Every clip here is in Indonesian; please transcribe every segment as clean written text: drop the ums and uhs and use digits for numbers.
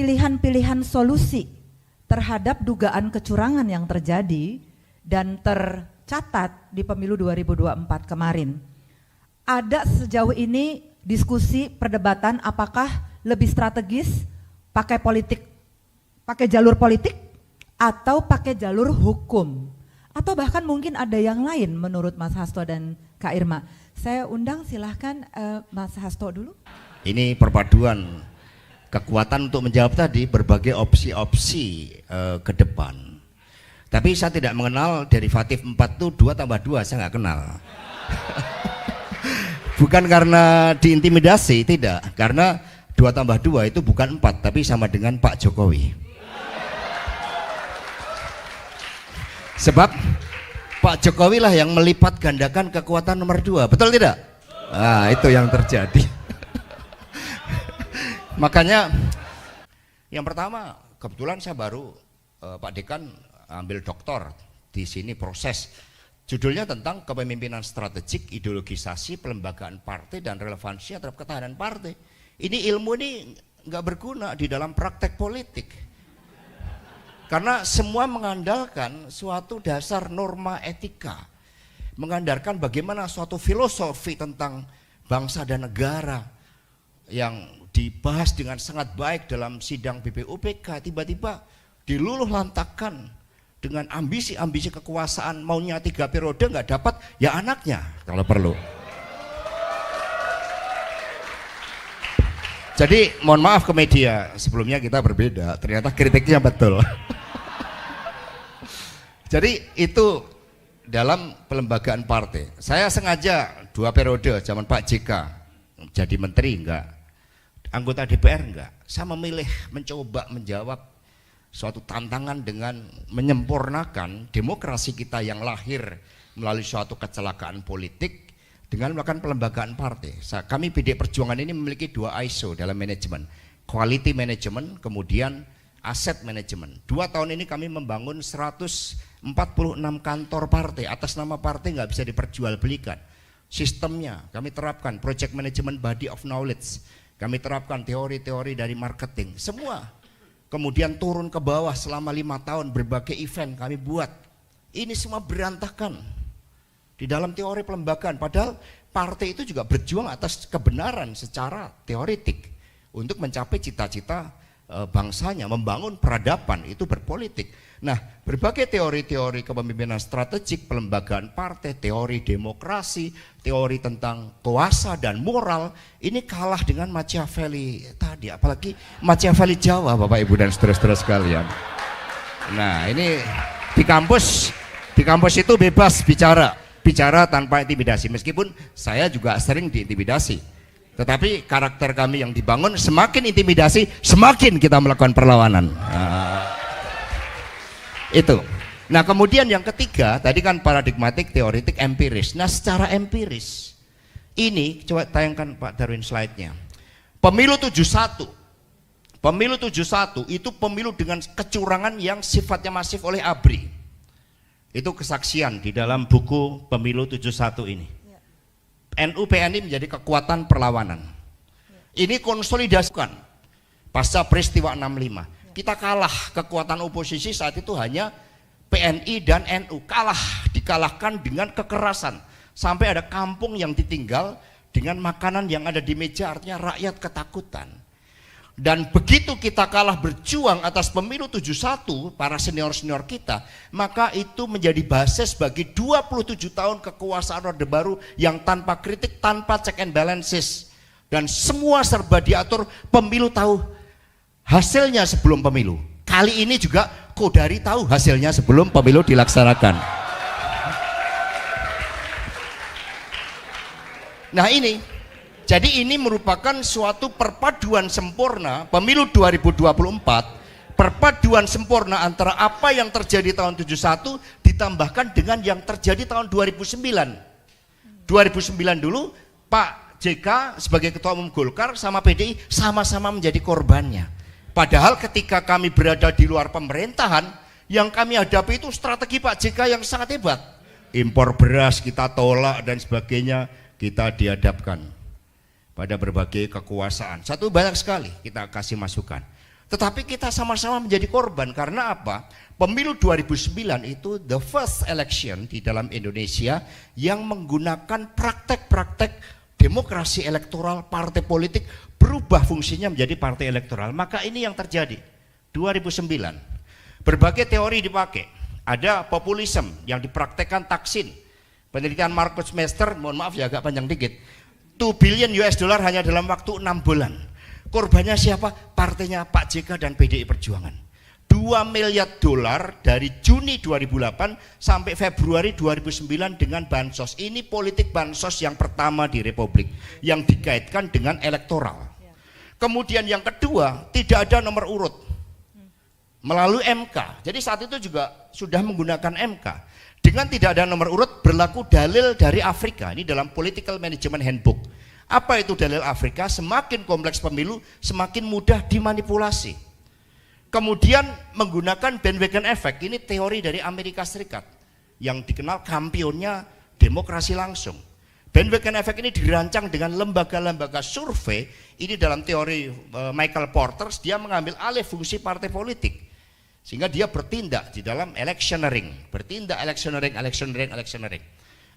pilihan-pilihan solusi terhadap dugaan kecurangan yang terjadi dan tercatat di pemilu 2024 kemarin. Ada sejauh ini diskusi perdebatan apakah lebih strategis pakai jalur politik atau pakai jalur hukum, atau bahkan mungkin ada yang lain menurut Mas Hasto dan Kak Irma. Saya undang, silahkan Mas Hasto dulu. Ini perpaduan kekuatan untuk menjawab tadi berbagai opsi-opsi ke depan. Tapi saya tidak mengenal derivatif 4 itu 2 tambah 2, saya nggak kenal. Bukan karena diintimidasi, tidak. Karena 2 tambah 2 itu bukan 4, tapi sama dengan Pak Jokowi. Sebab Pak Jokowi lah yang melipat gandakan kekuatan nomor 2, betul tidak? Nah, itu yang terjadi. Makanya yang pertama, kebetulan saya baru Pak Dekan ambil doktor di sini proses. Judulnya tentang kepemimpinan strategik, ideologisasi, pelembagaan partai dan relevansi terhadap ketahanan partai. Ini ilmu ini nggak berguna di dalam praktek politik. Karena semua mengandalkan suatu dasar norma etika, mengandalkan bagaimana suatu filosofi tentang bangsa dan negara yang dibahas dengan sangat baik dalam sidang BPUPK, tiba-tiba diluluh lantakkan dengan ambisi-ambisi kekuasaan, maunya 3 periode nggak dapat, ya anaknya kalau perlu. Jadi mohon maaf ke media, sebelumnya kita berbeda, ternyata kritiknya betul. Jadi itu dalam pelembagaan partai. Saya sengaja 2 periode zaman Pak JK jadi menteri enggak, anggota DPR enggak. Saya memilih mencoba menjawab suatu tantangan dengan menyempurnakan demokrasi kita yang lahir melalui suatu kecelakaan politik dengan melakukan pelembagaan partai. Kami PD Perjuangan ini memiliki 2 ISO dalam manajemen, quality management, kemudian aset management. 2 tahun ini kami membangun 146 kantor partai, atas nama partai nggak bisa diperjualbelikan. Sistemnya kami terapkan project management, body of knowledge, kami terapkan teori-teori dari marketing, semua. Kemudian turun ke bawah selama 5 tahun, berbagai event kami buat. Ini semua berantakan di dalam teori pelembagaan, padahal partai itu juga berjuang atas kebenaran secara teoritik untuk mencapai cita-cita bangsanya, membangun peradaban, itu berpolitik. Nah, berbagai teori-teori kepemimpinan strategik, pelembagaan partai, teori demokrasi, teori tentang kuasa dan moral, ini kalah dengan Machiavelli tadi, apalagi Machiavelli Jawa, Bapak Ibu dan saudara-saudara sekalian. Nah, ini di kampus itu bebas bicara tanpa intimidasi, meskipun saya juga sering diintimidasi. Tetapi karakter kami yang dibangun, semakin intimidasi, semakin kita melakukan perlawanan. Itu. Nah, kemudian yang ketiga, tadi kan paradigmatik, teoritik, empiris. Nah, secara empiris, ini coba tayangkan Pak Darwin slide-nya. Pemilu 71 itu pemilu dengan kecurangan yang sifatnya masif oleh ABRI. Itu kesaksian di dalam buku Pemilu 71 ini. NU PNI menjadi kekuatan perlawanan. Ini konsolidasikan pasca peristiwa 65. Kita kalah, kekuatan oposisi saat itu hanya PNI dan NU, dikalahkan dengan kekerasan. Sampai ada kampung yang ditinggal dengan makanan yang ada di meja, artinya rakyat ketakutan. Dan begitu kita kalah berjuang atas pemilu 71, para senior-senior kita, maka itu menjadi basis bagi 27 tahun kekuasaan Orde Baru yang tanpa kritik, tanpa check and balances. Dan semua serba diatur, pemilu tahu hasilnya sebelum pemilu. Kali ini juga Kodari tahu hasilnya sebelum pemilu dilaksanakan. Nah ini, jadi ini merupakan suatu perpaduan sempurna pemilu 2024, perpaduan sempurna antara apa yang terjadi tahun 71 ditambahkan dengan yang terjadi tahun 2009. 2009 dulu Pak JK sebagai Ketua Umum Golkar sama PDI sama-sama menjadi korbannya. Padahal ketika kami berada di luar pemerintahan, yang kami hadapi itu strategi Pak JK yang sangat hebat. Impor beras kita tolak dan sebagainya, kita dihadapkan pada berbagai kekuasaan. Satu banyak sekali kita kasih masukan. Tetapi kita sama-sama menjadi korban karena apa? Pemilu 2009 itu the first election di dalam Indonesia yang menggunakan praktek-praktek demokrasi elektoral, partai politik berubah fungsinya menjadi partai elektoral. Maka ini yang terjadi 2009. Berbagai teori dipakai. Ada populisme yang dipraktekkan Taksin. Penelitian Marcus Mester, mohon maaf ya agak panjang dikit. 2 billion US dollar hanya dalam waktu 6 bulan. Korbannya siapa? Partainya Pak JK dan PDI Perjuangan. 2 miliar dolar dari Juni 2008 sampai Februari 2009 dengan bansos. Ini politik bansos yang pertama di Republik yang dikaitkan dengan elektoral. Kemudian yang kedua, tidak ada nomor urut melalui MK. Jadi saat itu juga sudah menggunakan MK. Dengan tidak ada nomor urut berlaku dalil dari Afrika. Ini dalam Political Management Handbook. Apa itu dalil Afrika? Semakin kompleks pemilu, semakin mudah dimanipulasi. Kemudian menggunakan bandwagon effect. Ini teori dari Amerika Serikat yang dikenal kampionnya demokrasi langsung. Bandwagon effect ini dirancang dengan lembaga-lembaga survei. Ini dalam teori Michael Porter, dia mengambil alih fungsi partai politik. Sehingga dia bertindak di dalam electioneering. Bertindak electioneering.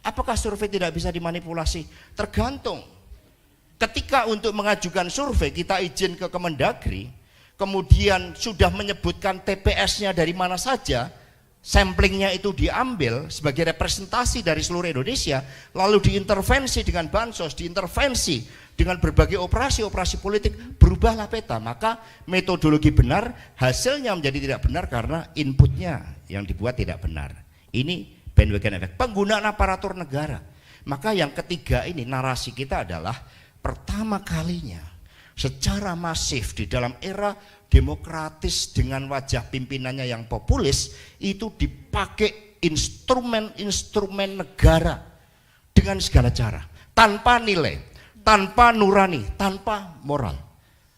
Apakah survei tidak bisa dimanipulasi? Tergantung. Ketika untuk mengajukan survei kita izin ke Kemendagri, kemudian sudah menyebutkan TPS-nya dari mana saja, samplingnya itu diambil sebagai representasi dari seluruh Indonesia, lalu diintervensi dengan bansos, diintervensi dengan berbagai operasi politik, berubahlah peta. Maka metodologi benar, hasilnya menjadi tidak benar karena inputnya yang dibuat tidak benar. Ini bandwagon effect, penggunaan aparatur negara. Maka yang ketiga ini narasi kita adalah pertama kalinya secara masif di dalam era demokratis dengan wajah pimpinannya yang populis itu dipakai instrumen-instrumen negara dengan segala cara, tanpa nilai, tanpa nurani, tanpa moral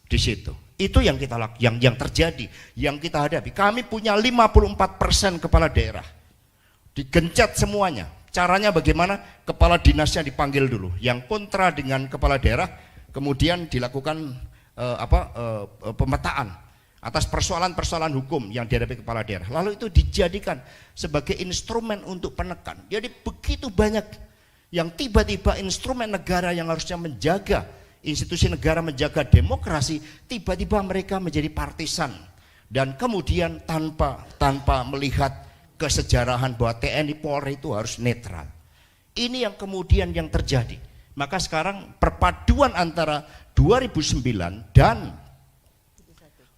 di situ. Itu yang kita yang terjadi, yang kita hadapi. Kami punya 54% kepala daerah digencet semuanya. Caranya bagaimana? Kepala dinasnya dipanggil dulu. Yang kontra dengan kepala daerah, kemudian dilakukan pemetaan atas persoalan-persoalan hukum yang dihadapi kepala daerah. Lalu itu dijadikan sebagai instrumen untuk penekan. Jadi begitu banyak yang tiba-tiba instrumen negara yang harusnya menjaga institusi negara, menjaga demokrasi, tiba-tiba mereka menjadi partisan. Dan kemudian tanpa melihat kesejarahan bahwa TNI Polri itu harus netral. Ini yang kemudian yang terjadi. Maka sekarang perpaduan antara 2009 dan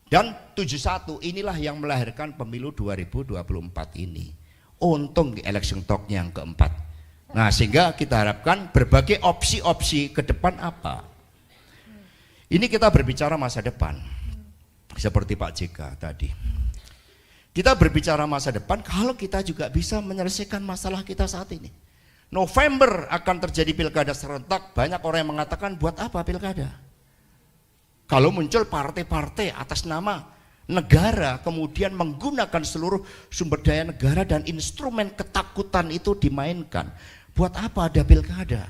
71 inilah yang melahirkan pemilu 2024 ini. Untung di election talk-nya yang keempat. Nah, sehingga kita harapkan berbagai opsi-opsi ke depan apa. Ini kita berbicara masa depan. Seperti Pak JK tadi. Kita berbicara masa depan kalau kita juga bisa menyelesaikan masalah kita saat ini. November akan terjadi pilkada serentak, banyak orang yang mengatakan buat apa pilkada? Kalau muncul partai-partai atas nama negara kemudian menggunakan seluruh sumber daya negara dan instrumen ketakutan itu dimainkan, buat apa ada pilkada?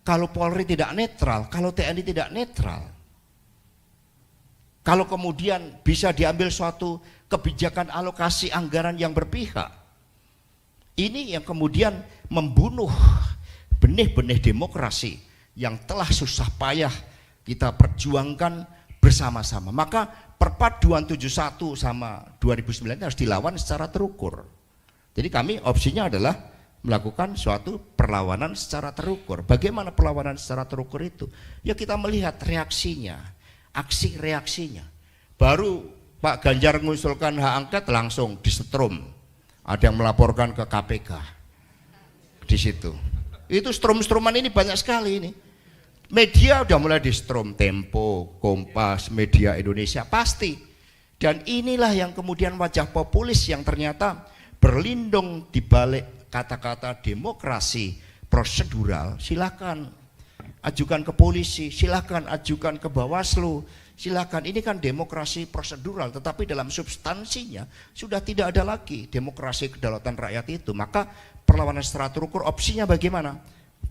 Kalau Polri tidak netral, kalau TNI tidak netral, kalau kemudian bisa diambil suatu kebijakan alokasi anggaran yang berpihak, ini yang kemudian membunuh benih-benih demokrasi yang telah susah payah kita perjuangkan bersama-sama. Maka perpaduan 71 sama 2009 harus dilawan secara terukur. Jadi kami opsinya adalah melakukan suatu perlawanan secara terukur. Bagaimana perlawanan secara terukur itu? Ya kita melihat reaksinya, aksi reaksinya. Baru Pak Ganjar mengusulkan hak angket langsung disetrum. Ada yang melaporkan ke KPK di situ. Itu strum-struman ini banyak sekali ini. Media udah mulai di strum, Tempo, Kompas, Media Indonesia pasti. Dan inilah yang kemudian wajah populis yang ternyata berlindung di balik kata-kata demokrasi prosedural. Silakan ajukan ke polisi, silakan ajukan ke Bawaslu. Silakan, ini kan demokrasi prosedural, tetapi dalam substansinya sudah tidak ada lagi demokrasi kedaulatan rakyat itu. Maka perlawanan secara terukur opsinya bagaimana?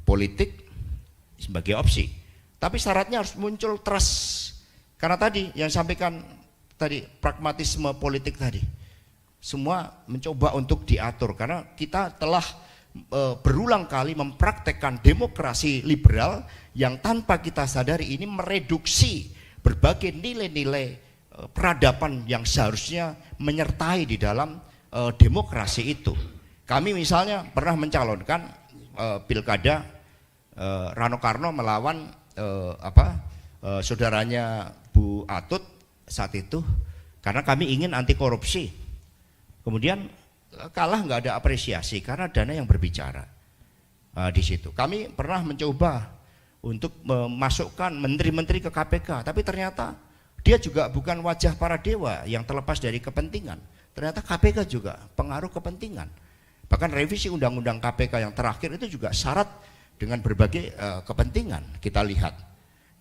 Politik sebagai opsi, tapi syaratnya harus muncul trust. Karena tadi yang sampaikan tadi pragmatisme politik tadi. Semua mencoba untuk diatur karena kita telah berulang kali mempraktekkan demokrasi liberal yang tanpa kita sadari ini mereduksi berbagai nilai-nilai peradaban yang seharusnya menyertai di dalam demokrasi itu. Kami misalnya pernah mencalonkan pilkada Rano Karno melawan saudaranya Bu Atut saat itu karena kami ingin anti korupsi. Kemudian kalah, nggak ada apresiasi karena dana yang berbicara di situ. Kami pernah mencoba untuk memasukkan menteri-menteri ke KPK, tapi ternyata dia juga bukan wajah para dewa yang terlepas dari kepentingan. Ternyata KPK juga pengaruh kepentingan. Bahkan revisi undang-undang KPK yang terakhir itu juga syarat dengan berbagai kepentingan kita lihat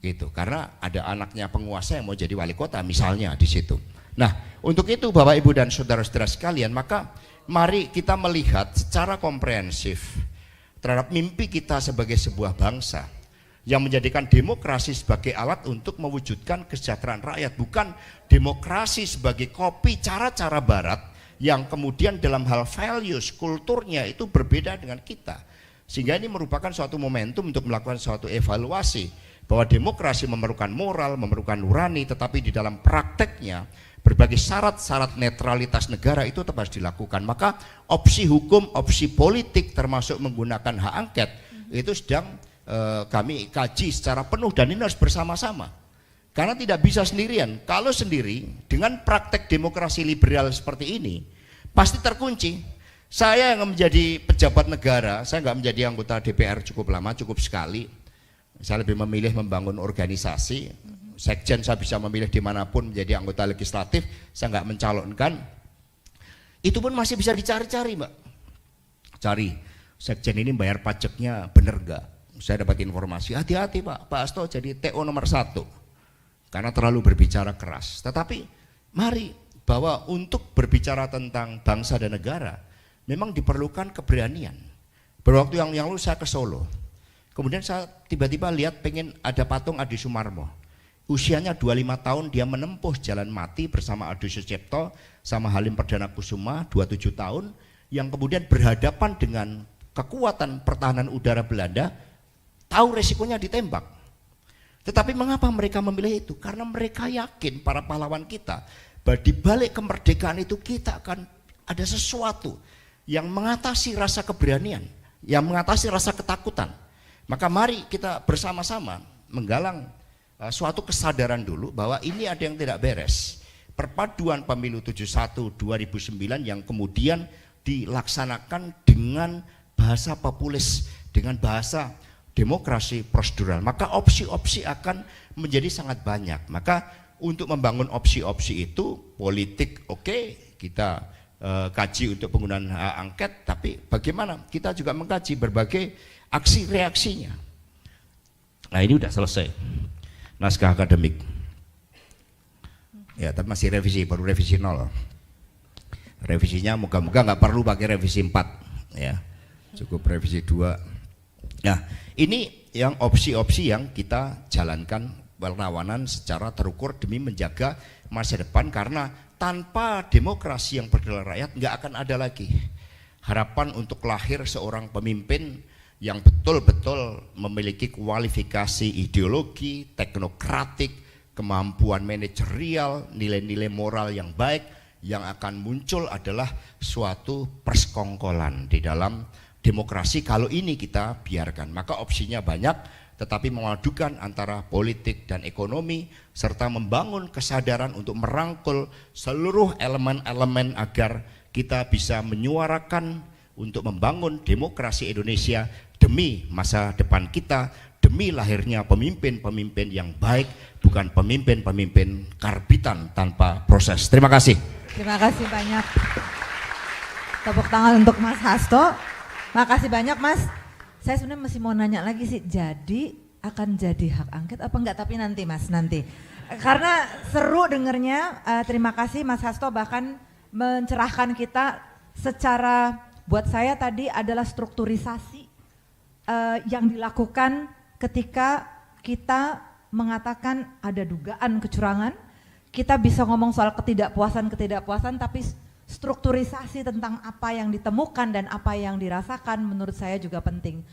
gitu. Karena ada anaknya penguasa yang mau jadi wali kota misalnya di situ. Nah, untuk itu Bapak Ibu dan saudara-saudara sekalian, maka mari kita melihat secara komprehensif terhadap mimpi kita sebagai sebuah bangsa yang menjadikan demokrasi sebagai alat untuk mewujudkan kesejahteraan rakyat, bukan demokrasi sebagai kopi cara-cara barat yang kemudian dalam hal values, kulturnya itu berbeda dengan kita. Sehingga ini merupakan suatu momentum untuk melakukan suatu evaluasi bahwa demokrasi memerlukan moral, memerlukan nurani, tetapi di dalam prakteknya berbagai syarat-syarat netralitas negara itu tetap harus dilakukan. Maka opsi hukum, opsi politik termasuk menggunakan hak angket itu sedang kami kaji secara penuh dan ini harus bersama-sama. Karena tidak bisa sendirian. Kalau sendiri dengan praktek demokrasi liberal seperti ini pasti terkunci. Saya yang menjadi pejabat negara, saya nggak menjadi anggota DPR cukup lama, cukup sekali. Saya lebih memilih membangun organisasi. Sekjen saya bisa memilih dimanapun menjadi anggota legislatif, saya nggak mencalonkan. Itu pun masih bisa dicari-cari, Mbak. Cari, sekjen ini bayar pajaknya bener nggak? Saya dapat informasi, hati-hati Pak Hasto jadi TO nomor 1 karena terlalu berbicara keras. Tetapi mari bahwa untuk berbicara tentang bangsa dan negara memang diperlukan keberanian. Beberapa waktu yang lalu saya ke Solo, kemudian saya tiba-tiba lihat pengen ada patung Adi Sumarmo. Usianya 25 tahun dia menempuh jalan mati bersama Adi Sucipto sama Halim Perdana Kusuma 27 tahun yang kemudian berhadapan dengan kekuatan pertahanan udara Belanda, tahu resikonya ditembak. Tetapi mengapa mereka memilih itu? Karena mereka yakin para pahlawan kita bahwa di balik kemerdekaan itu kita akan ada sesuatu yang mengatasi rasa keberanian, yang mengatasi rasa ketakutan. Maka mari kita bersama-sama menggalang suatu kesadaran dulu bahwa ini ada yang tidak beres. Perpaduan pemilu 71 2009 yang kemudian dilaksanakan dengan bahasa populis, dengan bahasa demokrasi prosedural, maka opsi-opsi akan menjadi sangat banyak. Maka untuk membangun opsi-opsi itu politik oke, kita kaji untuk penggunaan hak angket, tapi bagaimana kita juga mengkaji berbagai aksi reaksinya. Nah ini udah selesai naskah akademik ya, tapi masih revisi, baru revisi 0. Revisinya moga-moga nggak perlu pakai revisi 4 ya, cukup revisi 2. Nah ini yang opsi-opsi yang kita jalankan perlawanan secara terukur demi menjaga masa depan, karena tanpa demokrasi yang berdaulat rakyat nggak akan ada lagi harapan untuk lahir seorang pemimpin yang betul-betul memiliki kualifikasi ideologi, teknokratik, kemampuan manajerial, nilai-nilai moral yang baik. Yang akan muncul adalah suatu persekongkolan di dalam demokrasi kalau ini kita biarkan. Maka opsinya banyak, tetapi memadukan antara politik dan ekonomi serta membangun kesadaran untuk merangkul seluruh elemen-elemen agar kita bisa menyuarakan untuk membangun demokrasi Indonesia demi masa depan kita, demi lahirnya pemimpin-pemimpin yang baik, bukan pemimpin-pemimpin karbitan tanpa proses. Terima kasih. Terima kasih banyak. Tepuk tangan untuk Mas Hasto. Makasih banyak Mas. Saya sebenarnya masih mau nanya lagi sih, jadi akan jadi hak angket apa enggak? Tapi nanti Mas, nanti. Karena seru dengernya. Terima kasih Mas Hasto bahkan mencerahkan kita secara, buat saya tadi adalah strukturisasi yang dilakukan ketika kita mengatakan ada dugaan kecurangan, kita bisa ngomong soal ketidakpuasan, tapi strukturisasi tentang apa yang ditemukan dan apa yang dirasakan menurut saya juga penting.